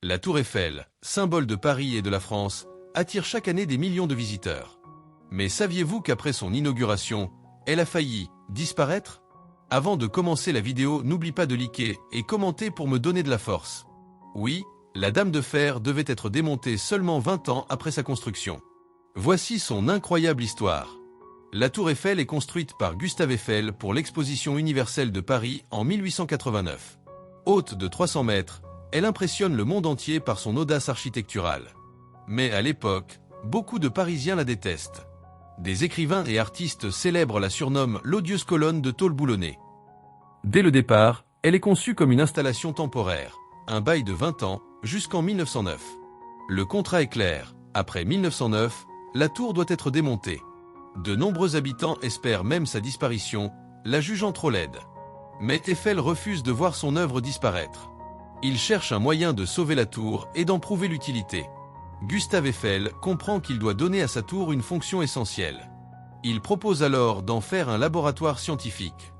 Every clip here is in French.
La Tour Eiffel, symbole de Paris et de la France, attire chaque année des millions de visiteurs. Mais saviez-vous qu'après son inauguration, elle a failli disparaître? Avant de commencer la vidéo, n'oublie pas de liker et commenter pour me donner de la force. Oui, la Dame de Fer devait être démontée seulement 20 ans après sa construction. Voici son incroyable histoire. La Tour Eiffel est construite par Gustave Eiffel pour l'Exposition universelle de Paris en 1889. Haute de 300 mètres, elle impressionne le monde entier par son audace architecturale. Mais à l'époque, beaucoup de Parisiens la détestent. Des écrivains et artistes célèbres la surnomment l'odieuse colonne de tôle boulonnée. Dès le départ, elle est conçue comme une installation temporaire, un bail de 20 ans, jusqu'en 1909. Le contrat est clair, après 1909, la tour doit être démontée. De nombreux habitants espèrent même sa disparition, la jugeant trop laide. Mais Eiffel refuse de voir son œuvre disparaître. Il cherche un moyen de sauver la tour et d'en prouver l'utilité. Gustave Eiffel comprend qu'il doit donner à sa tour une fonction essentielle. Il propose alors d'en faire un laboratoire scientifique.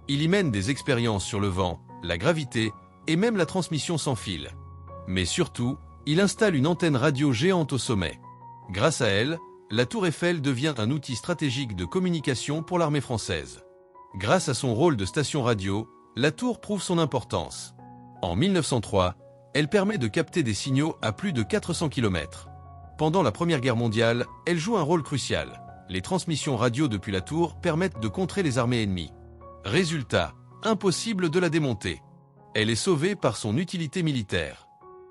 Il y mène des expériences sur le vent, la gravité et même la transmission sans fil. Mais surtout, il installe une antenne radio géante au sommet. Grâce à elle, la Tour Eiffel devient un outil stratégique de communication pour l'armée française. Grâce à son rôle de station radio, la tour prouve son importance. En 1903, elle permet de capter des signaux à plus de 400 km. Pendant la Première Guerre mondiale, elle joue un rôle crucial. Les transmissions radio depuis la tour permettent de contrer les armées ennemies. Résultat, impossible de la démonter. Elle est sauvée par son utilité militaire.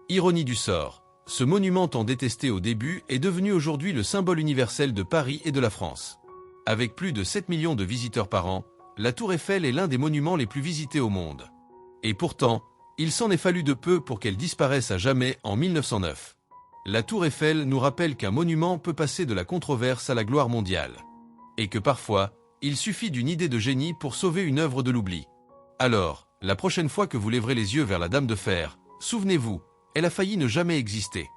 Ironie du sort, ce monument tant détesté au début est devenu aujourd'hui le symbole universel de Paris et de la France. Avec plus de 7 millions de visiteurs par an, la Tour Eiffel est l'un des monuments les plus visités au monde. Et pourtant, il s'en est fallu de peu pour qu'elle disparaisse à jamais en 1909. La Tour Eiffel nous rappelle qu'un monument peut passer de la controverse à la gloire mondiale. Et que parfois, il suffit d'une idée de génie pour sauver une œuvre de l'oubli. Alors, la prochaine fois que vous lèverez les yeux vers la Dame de Fer, souvenez-vous, elle a failli ne jamais exister.